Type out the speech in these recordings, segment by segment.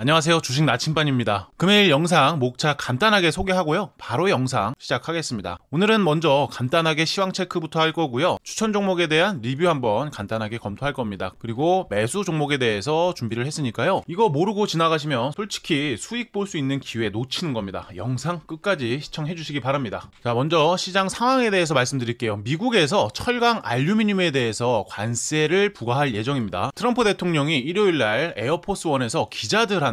안녕하세요. 주식 나침반입니다. 금일 영상 목차 간단하게 소개하고요. 바로 영상 시작하겠습니다. 오늘은 먼저 간단하게 시황 체크부터 할 거고요. 추천 종목에 대한 리뷰 한번 간단하게 검토할 겁니다. 그리고 매수 종목에 대해서 준비를 했으니까요. 이거 모르고 지나가시면 솔직히 수익 볼 수 있는 기회 놓치는 겁니다. 영상 끝까지 시청해 주시기 바랍니다. 자, 먼저 시장 상황에 대해서 말씀드릴게요. 미국에서 철강 알루미늄에 대해서 관세를 부과할 예정입니다. 트럼프 대통령이 일요일날 에어포스원에서 기자들한테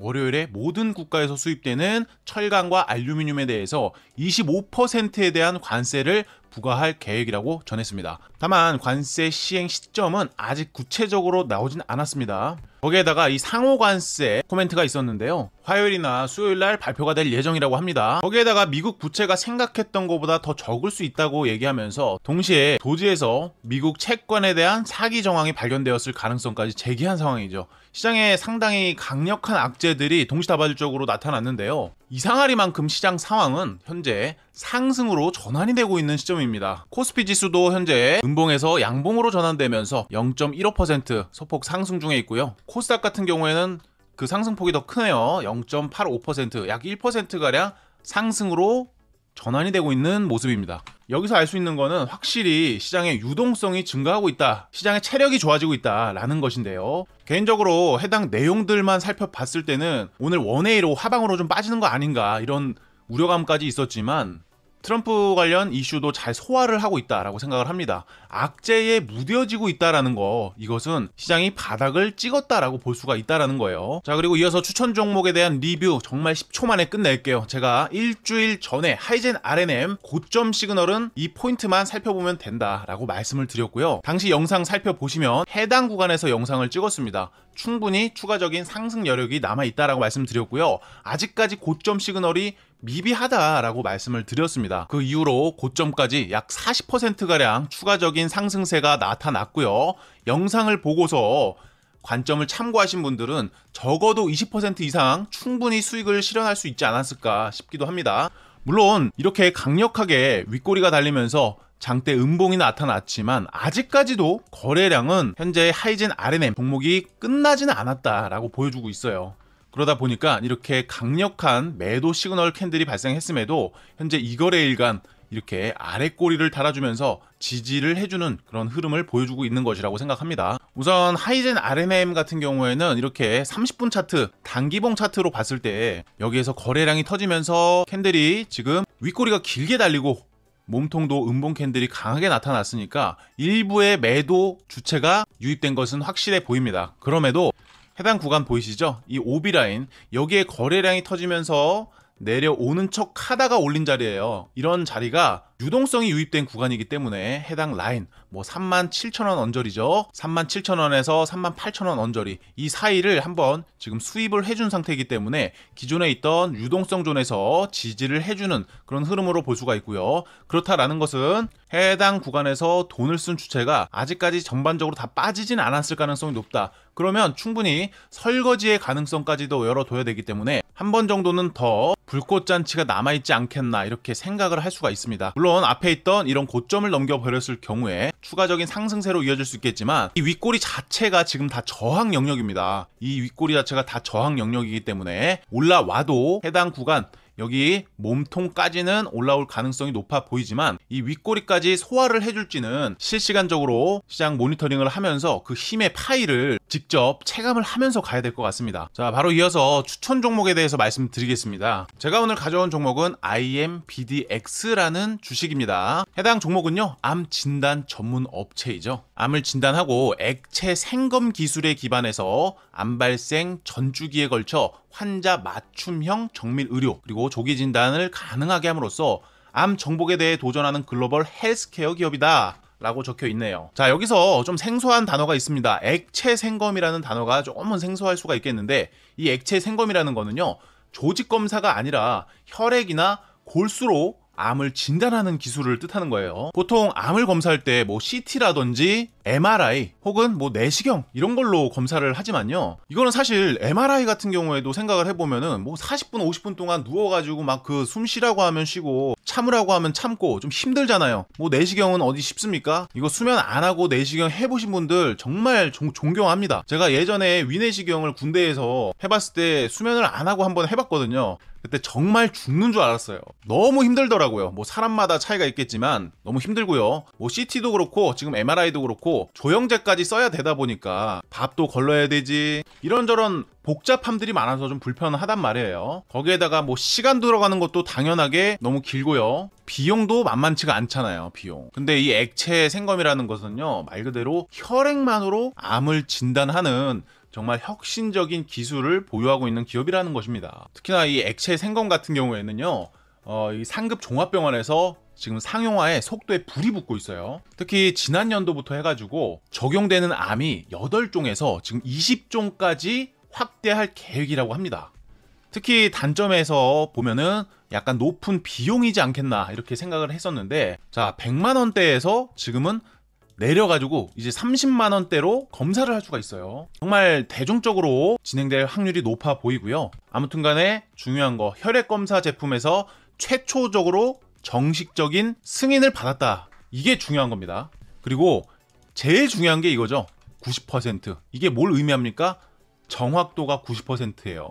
월요일에 모든 국가에서 수입되는 철강과 알루미늄에 대해서 25%에 대한 관세를 부과할 계획이라고 전했습니다. 다만 관세 시행 시점은 아직 구체적으로 나오진 않았습니다. 거기에다가 이 상호 관세 코멘트가 있었는데요. 화요일이나 수요일날 발표가 될 예정이라고 합니다. 거기에다가 미국 부채가 생각했던 것보다 더 적을 수 있다고 얘기하면서 동시에 도지에서 미국 채권에 대한 사기 정황이 발견되었을 가능성까지 제기한 상황이죠. 시장에 상당히 강력한 악재들이 동시다발적으로 나타났는데요. 이상하리만큼 시장 상황은 현재 상승으로 전환이 되고 있는 시점입니다. 코스피 지수도 현재 음봉에서 양봉으로 전환되면서 0.15% 소폭 상승 중에 있고요. 코스닥 같은 경우에는 그 상승폭이 더 크네요. 0.85%, 약 1%가량 상승으로 전환이 되고 있는 모습입니다. 여기서 알 수 있는 거는 확실히 시장의 유동성이 증가하고 있다, 시장의 체력이 좋아지고 있다라는 것인데요. 개인적으로 해당 내용들만 살펴봤을 때는 오늘 원웨이로 하방으로 좀 빠지는 거 아닌가 이런 우려감까지 있었지만 트럼프 관련 이슈도 잘 소화를 하고 있다라고 생각을 합니다. 악재에 무뎌지고 있다라는 거, 이것은 시장이 바닥을 찍었다라고 볼 수가 있다라는 거예요. 자, 그리고 이어서 추천 종목에 대한 리뷰 정말 10초 만에 끝낼게요. 제가 일주일 전에 하이젠 R&M 고점 시그널은 이 포인트만 살펴보면 된다라고 말씀을 드렸고요. 당시 영상 살펴보시면 해당 구간에서 영상을 찍었습니다. 충분히 추가적인 상승 여력이 남아있다라고 말씀드렸고요. 아직까지 고점 시그널이 미비하다라고 말씀을 드렸습니다. 그 이후로 고점까지 약 40%가량 추가적인 상승세가 나타났고요. 영상을 보고서 관점을 참고하신 분들은 적어도 20% 이상 충분히 수익을 실현할 수 있지 않았을까 싶기도 합니다. 물론 이렇게 강력하게 윗꼬리가 달리면서 장대 음봉이 나타났지만 아직까지도 거래량은 현재 하이젠 R&M 종목이 끝나지는 않았다라고 보여주고 있어요. 그러다 보니까 이렇게 강력한 매도 시그널 캔들이 발생했음에도 현재 이거래일간 이렇게 아랫꼬리를 달아주면서 지지를 해주는 그런 흐름을 보여주고 있는 것이라고 생각합니다. 우선 하이젠 R&M 같은 경우에는 이렇게 30분 차트, 단기봉 차트로 봤을 때 여기에서 거래량이 터지면서 캔들이 지금 윗꼬리가 길게 달리고 몸통도 음봉 캔들이 강하게 나타났으니까 일부의 매도 주체가 유입된 것은 확실해 보입니다. 그럼에도 해당 구간 보이시죠? 이 OB 라인, 여기에 거래량이 터지면서 내려오는 척 하다가 올린 자리예요. 이런 자리가 유동성이 유입된 구간이기 때문에 해당 라인 37,000원 언저리죠. 37,000원에서 38,000원 언저리, 이 사이를 한번 지금 수입을 해준 상태이기 때문에 기존에 있던 유동성 존에서 지지를 해주는 그런 흐름으로 볼 수가 있고요. 그렇다라는 것은 해당 구간에서 돈을 쓴 주체가 아직까지 전반적으로 다 빠지진 않았을 가능성이 높다. 그러면 충분히 설거지의 가능성까지도 열어둬야 되기 때문에 한 번 정도는 더 불꽃잔치가 남아있지 않겠나 이렇게 생각을 할 수가 있습니다. 물론 앞에 있던 이런 고점을 넘겨버렸을 경우에 추가적인 상승세로 이어질 수 있겠지만 이 윗꼬리 자체가 지금 다 저항 영역입니다. 이 윗꼬리 자체가 다 저항 영역이기 때문에 올라와도 해당 구간 여기 몸통까지는 올라올 가능성이 높아 보이지만 이 윗꼬리까지 소화를 해줄지는 실시간적으로 시장 모니터링을 하면서 그 힘의 파이를 직접 체감을 하면서 가야 될 것 같습니다. 자, 바로 이어서 추천 종목에 대해서 말씀드리겠습니다. 제가 오늘 가져온 종목은 IMBDX라는 주식입니다. 해당 종목은요, 암 진단 전문 업체이죠. 암을 진단하고 액체 생검 기술에 기반해서 암 발생 전주기에 걸쳐 환자 맞춤형 정밀 의료 그리고 조기 진단을 가능하게 함으로써 암 정복에 대해 도전하는 글로벌 헬스케어 기업이다 라고 적혀 있네요. 자, 여기서 좀 생소한 단어가 있습니다. 액체 생검이라는 단어가 조금은 생소할 수가 있겠는데 이 액체 생검이라는 거는요, 조직 검사가 아니라 혈액이나 골수로 암을 진단하는 기술을 뜻하는 거예요. 보통 암을 검사할 때 CT라든지 MRI 혹은 내시경 이런 걸로 검사를 하지만요, 이거는 사실 MRI 같은 경우에도 생각을 해보면은 40분 50분 동안 누워가지고 막 그 숨 쉬라고 하면 쉬고 참으라고 하면 참고 좀 힘들잖아요. 뭐 내시경은 어디 쉽습니까? 이거 수면 안 하고 내시경 해보신 분들 정말 존경합니다. 제가 예전에 위내시경을 군대에서 해봤을 때 수면을 안 하고 한번 해봤거든요. 그때 정말 죽는 줄 알았어요. 너무 힘들더라고요. 뭐 사람마다 차이가 있겠지만 너무 힘들고요. 뭐 CT도 그렇고 지금 MRI도 그렇고 조영제까지 써야 되다 보니까 밥도 걸러야 되지, 이런저런 복잡함들이 많아서 좀 불편하단 말이에요. 거기에다가 뭐 시간 들어가는 것도 당연하게 너무 길고요. 비용도 만만치가 않잖아요, 비용. 근데 이 액체 생검이라는 것은요, 말 그대로 혈액만으로 암을 진단하는 정말 혁신적인 기술을 보유하고 있는 기업이라는 것입니다. 특히나 이 액체 생검 같은 경우에는요, 이 상급 종합병원에서 지금 상용화에 속도에 불이 붙고 있어요. 특히 지난 연도부터 해가지고 적용되는 암이 8종에서 지금 20종까지 확대할 계획이라고 합니다. 특히 단점에서 보면은 약간 높은 비용이지 않겠나 이렇게 생각을 했었는데, 자, 100만 원대에서 지금은 내려가지고 이제 30만 원대로 검사를 할 수가 있어요. 정말 대중적으로 진행될 확률이 높아 보이고요. 아무튼 간에 중요한 거, 혈액검사 제품에서 최초적으로 정식적인 승인을 받았다. 이게 중요한 겁니다. 그리고 제일 중요한 게 이거죠. 90%. 이게 뭘 의미합니까? 정확도가 90%예요.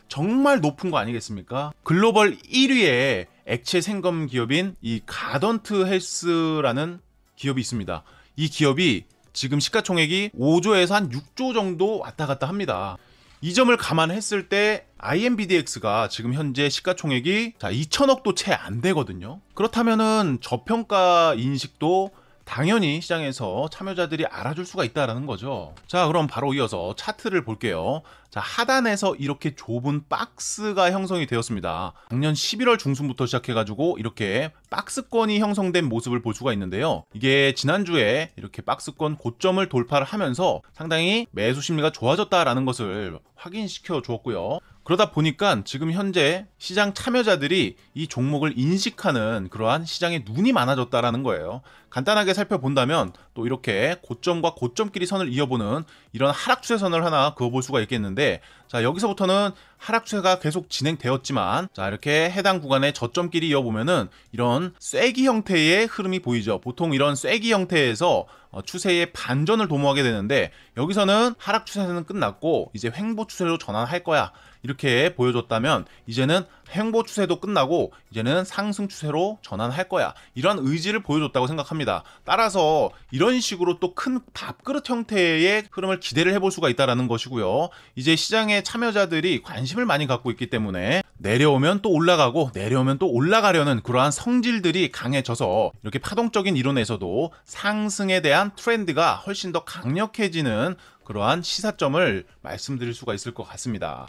정말 높은 거 아니겠습니까? 글로벌 1위의 액체 생검 기업인 이 가던트 헬스라는 기업이 있습니다. 이 기업이 지금 시가총액이 5조에서 한 6조 정도 왔다 갔다 합니다. 이 점을 감안했을 때 IMBDX가 지금 현재 시가총액이 2천억도 채 안 되거든요. 그렇다면은 저평가 인식도 당연히 시장에서 참여자들이 알아줄 수가 있다는 거죠. 자, 그럼 바로 이어서 차트를 볼게요. 자, 하단에서 이렇게 좁은 박스가 형성이 되었습니다. 작년 11월 중순부터 시작해가지고 이렇게 박스권이 형성된 모습을 볼 수가 있는데요. 이게 지난주에 이렇게 박스권 고점을 돌파를 하면서 상당히 매수 심리가 좋아졌다라는 것을 확인시켜 주었고요. 그러다 보니까 지금 현재 시장 참여자들이 이 종목을 인식하는 그러한 시장에 눈이 많아졌다라는 거예요. 간단하게 살펴본다면 또 이렇게 고점과 고점끼리 선을 이어보는 이런 하락 추세선을 하나 그어볼 수가 있겠는데, 자, 여기서부터는 하락 추세가 계속 진행되었지만, 자, 이렇게 해당 구간의 저점끼리 이어보면은 이런 쐐기 형태의 흐름이 보이죠. 보통 이런 쐐기 형태에서 추세의 반전을 도모하게 되는데, 여기서는 하락 추세는 끝났고 이제 횡보 추세로 전환할 거야, 이렇게 보여줬다면, 이제는 횡보 추세도 끝나고 이제는 상승 추세로 전환할 거야, 이런 의지를 보여줬다고 생각합니다. 따라서 이런 식으로 또 큰 밥그릇 형태의 흐름을 기대를 해볼 수가 있다는 것이고요. 이제 시장의 참여자들이 관심을 많이 갖고 있기 때문에 내려오면 또 올라가고 내려오면 또 올라가려는 그러한 성질들이 강해져서 이렇게 파동적인 이론에서도 상승에 대한 트렌드가 훨씬 더 강력해지는 그러한 시사점을 말씀드릴 수가 있을 것 같습니다.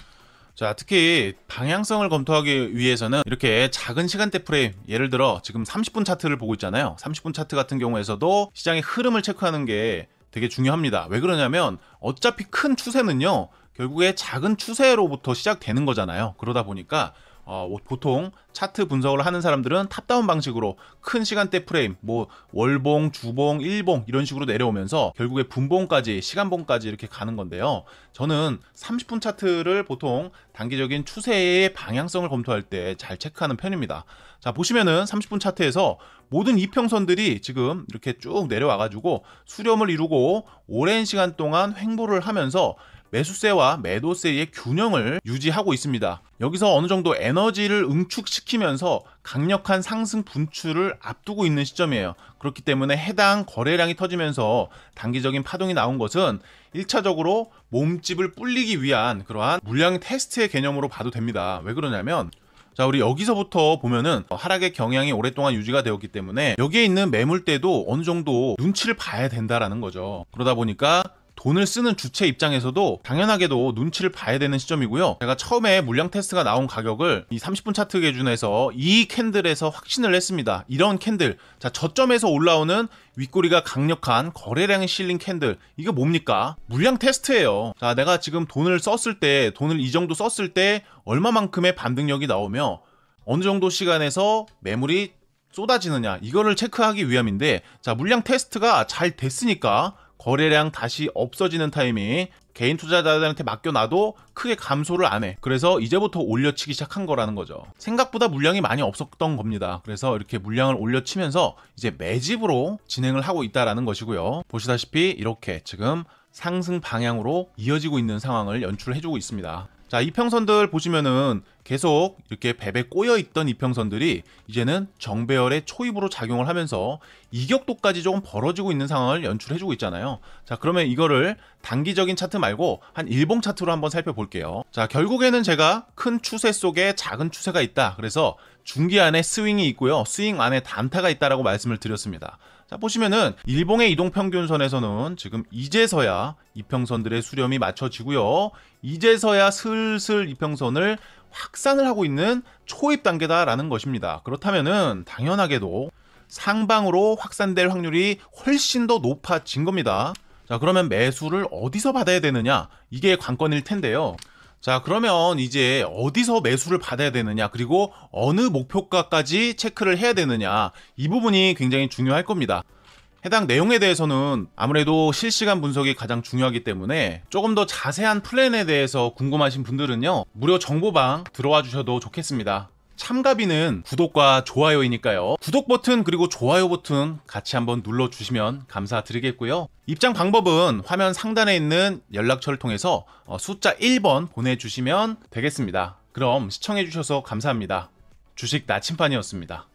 자, 특히 방향성을 검토하기 위해서는 이렇게 작은 시간대 프레임, 예를 들어 지금 30분 차트를 보고 있잖아요. 30분 차트 같은 경우에서도 시장의 흐름을 체크하는 게 되게 중요합니다. 왜 그러냐면 어차피 큰 추세는요, 결국에 작은 추세로부터 시작되는 거잖아요. 그러다 보니까 보통 차트 분석을 하는 사람들은 탑다운 방식으로 큰 시간대 프레임, 뭐 월봉, 주봉, 일봉 이런 식으로 내려오면서 결국에 분봉까지, 시간봉까지 이렇게 가는 건데요. 저는 30분 차트를 보통 단기적인 추세의 방향성을 검토할 때 잘 체크하는 편입니다. 자, 보시면은 30분 차트에서 모든 이평선들이 지금 이렇게 쭉 내려와가지고 수렴을 이루고 오랜 시간 동안 횡보를 하면서 매수세와 매도세의 균형을 유지하고 있습니다. 여기서 어느 정도 에너지를 응축시키면서 강력한 상승 분출을 앞두고 있는 시점이에요. 그렇기 때문에 해당 거래량이 터지면서 단기적인 파동이 나온 것은 1차적으로 몸집을 불리기 위한 그러한 물량 테스트의 개념으로 봐도 됩니다. 왜 그러냐면, 자, 우리 여기서부터 보면은 하락의 경향이 오랫동안 유지가 되었기 때문에 여기에 있는 매물대도 어느 정도 눈치를 봐야 된다라는 거죠. 그러다 보니까 돈을 쓰는 주체 입장에서도 당연하게도 눈치를 봐야 되는 시점이고요. 제가 처음에 물량 테스트가 나온 가격을 이 30분 차트 기준에서 이 캔들에서 확신을 했습니다. 이런 캔들, 자, 저점에서 올라오는 윗꼬리가 강력한 거래량이 실린 캔들, 이게 뭡니까? 물량 테스트예요. 자, 내가 지금 돈을 썼을 때, 돈을 이 정도 썼을 때 얼마만큼의 반등력이 나오며 어느 정도 시간에서 매물이 쏟아지느냐, 이거를 체크하기 위함인데, 자, 물량 테스트가 잘 됐으니까 거래량 다시 없어지는 타이밍, 개인 투자자들한테 맡겨놔도 크게 감소를 안 해. 그래서 이제부터 올려치기 시작한 거라는 거죠. 생각보다 물량이 많이 없었던 겁니다. 그래서 이렇게 물량을 올려치면서 이제 매집으로 진행을 하고 있다라는 것이고요. 보시다시피 이렇게 지금 상승 방향으로 이어지고 있는 상황을 연출해주고 있습니다. 자, 이평선들 보시면은 계속 이렇게 배 꼬여있던 이평선들이 이제는 정배열의 초입으로 작용을 하면서 이격도까지 조금 벌어지고 있는 상황을 연출해주고 있잖아요. 자, 그러면 이거를 단기적인 차트 말고 한 일봉 차트로 한번 살펴볼게요. 자, 결국에는 제가 큰 추세 속에 작은 추세가 있다. 그래서 중기 안에 스윙이 있고요. 스윙 안에 단타가 있다라고 말씀을 드렸습니다. 자, 보시면은 일봉의 이동평균선에서는 지금 이제서야 이평선들의 수렴이 맞춰지고요. 이제서야 슬슬 이평선을 확산을 하고 있는 초입 단계다라는 것입니다. 그렇다면은 당연하게도 상방으로 확산될 확률이 훨씬 더 높아진 겁니다. 자, 그러면 매수를 어디서 받아야 되느냐? 이게 관건일 텐데요. 자, 그러면 이제 어디서 매수를 받아야 되느냐, 그리고 어느 목표가까지 체크를 해야 되느냐, 이 부분이 굉장히 중요할 겁니다. 해당 내용에 대해서는 아무래도 실시간 분석이 가장 중요하기 때문에 조금 더 자세한 플랜에 대해서 궁금하신 분들은요, 무료 정보방 들어와 주셔도 좋겠습니다. 참가비는 구독과 좋아요이니까요. 구독 버튼 그리고 좋아요 버튼 같이 한번 눌러주시면 감사드리겠고요. 입장 방법은 화면 상단에 있는 연락처를 통해서 숫자 1번 보내주시면 되겠습니다. 그럼 시청해주셔서 감사합니다. 주식 나침반이었습니다.